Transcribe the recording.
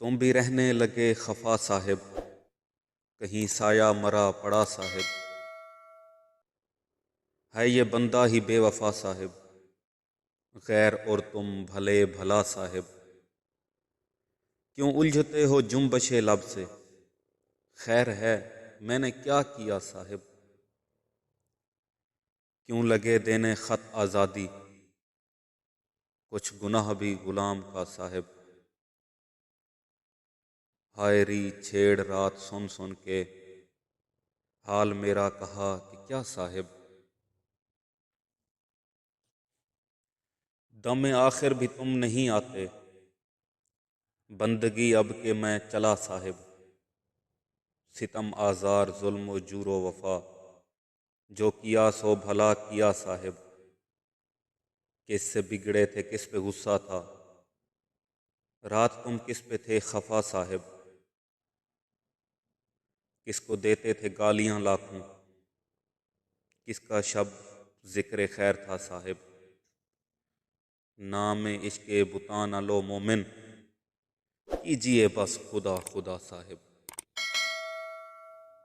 تم بھی رہنے لگے خفا صاحب، کہیں سایہ مرا پڑا صاحب، ہے یہ بندہ ہی بے وفا صاحب، غیر اور تم بھلے بھلا صاحب، کیوں الجھتے ہو جنبش لب سے، خیر ہے میں نے کیا کیا صاحب، کیوں لگے دینے خط آزادی، کچھ گناہ بھی غلام کا صاحب، ہائے ری چھیڑ رات سن سن کے، حال میرا کہا کہ کیا صاحب، دم آخر بھی تم نہیں آتے، بندگی اب کہ میں چلا صاحب، ستم آزار ظلم و جور و وفا، جو کیا سو بھلا کیا صاحب، کس سے بگڑے تھے کس پہ غصہ تھا، رات تم کس پہ تھے خفا صاحب، کس کو دیتے تھے گالیاں لاکھوں، کس کا شب ذکر خیر تھا صاحب، نام عشق بتاں نہ لو مومن، کیجئے بس خدا خدا صاحب۔